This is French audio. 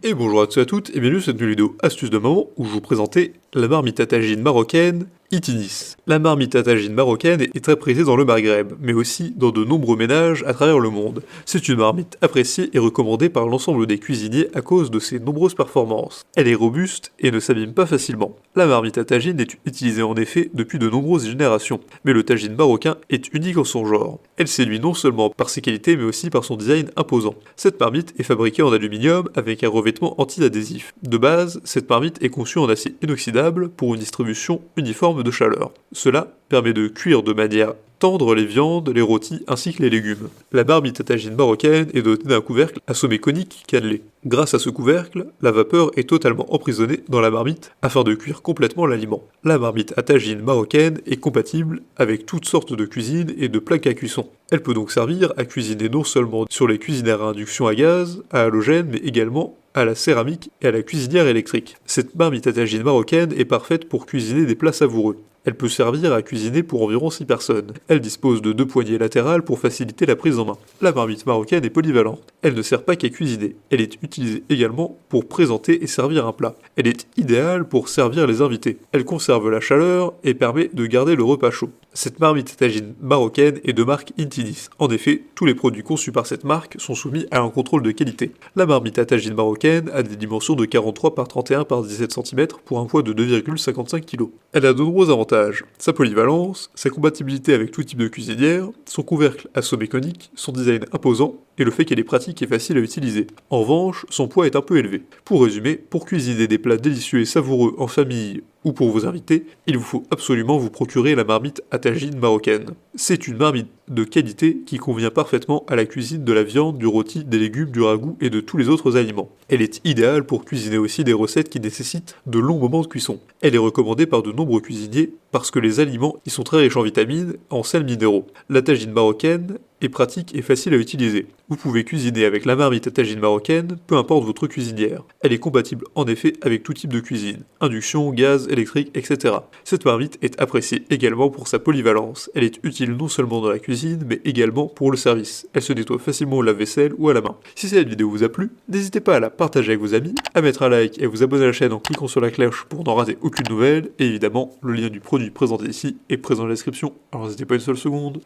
Et bonjour à tous et à toutes, et bienvenue sur cette nouvelle vidéo astuce de maman où je vous présentais la marmite à tagine marocaine Itinis. La marmite à tagine marocaine est très prisée dans le Maghreb, mais aussi dans de nombreux ménages à travers le monde. C'est une marmite appréciée et recommandée par l'ensemble des cuisiniers à cause de ses nombreuses performances. Elle est robuste et ne s'abîme pas facilement. La marmite à tagine est utilisée en effet depuis de nombreuses générations, mais le tagine marocain est unique en son genre. Elle séduit non seulement par ses qualités mais aussi par son design imposant. Cette marmite est fabriquée en aluminium avec un revêtement anti-adhésif. De base, cette marmite est conçue en acier inoxydable pour une distribution uniforme de chaleur. Cela permet de cuire de manière tendre les viandes, les rôtis ainsi que les légumes. La marmite à tagine marocaine est dotée d'un couvercle à sommet conique cannelé. Grâce à ce couvercle, la vapeur est totalement emprisonnée dans la marmite afin de cuire complètement l'aliment. La marmite à tagine marocaine est compatible avec toutes sortes de cuisines et de plaques à cuisson. Elle peut donc servir à cuisiner non seulement sur les cuisinières à induction à gaz, à halogène, mais également à la céramique et à la cuisinière électrique. Cette marmite à tagine marocaine est parfaite pour cuisiner des plats savoureux. Elle peut servir à cuisiner pour environ 6 personnes. Elle dispose de 2 poignées latérales pour faciliter la prise en main. La marmite marocaine est polyvalente. Elle ne sert pas qu'à cuisiner. Elle est utilisée également pour présenter et servir un plat. Elle est idéale pour servir les invités. Elle conserve la chaleur et permet de garder le repas chaud. Cette marmite à tagine marocaine est de marque Itinis. En effet, tous les produits conçus par cette marque sont soumis à un contrôle de qualité. La marmite à tagine marocaine a des dimensions de 43 par 31 par 17 cm pour un poids de 2,55 kg. Elle a de nombreux avantages. Sa polyvalence, sa compatibilité avec tout type de cuisinière, son couvercle à sommet conique, son design imposant et le fait qu'elle est pratique et facile à utiliser. En revanche, son poids est un peu élevé. Pour résumer, pour cuisiner des plats délicieux et savoureux en famille ou pour vos invités, il vous faut absolument vous procurer la marmite à tagine marocaine. C'est une marmite de qualité qui convient parfaitement à la cuisine de la viande, du rôti, des légumes, du ragoût et de tous les autres aliments. Elle est idéale pour cuisiner aussi des recettes qui nécessitent de longs moments de cuisson. Elle est recommandée par de nombreux cuisiniers parce que les aliments y sont très riches en vitamines, en sels minéraux. La tagine marocaine est pratique et facile à utiliser. Vous pouvez cuisiner avec la marmite à tagine marocaine, peu importe votre cuisinière. Elle est compatible en effet avec tout type de cuisine, induction, gaz, électrique, etc. Cette marmite est appréciée également pour sa polyvalence. Elle est utile non seulement dans la cuisine, mais également pour le service. Elle se nettoie facilement au lave-vaisselle ou à la main. Si cette vidéo vous a plu, n'hésitez pas à la partager avec vos amis, à mettre un like et à vous abonner à la chaîne en cliquant sur la cloche pour n'en rater aucune nouvelle, et évidemment, le lien du produit présenté ici est présent dans la description, alors n'hésitez pas une seule seconde.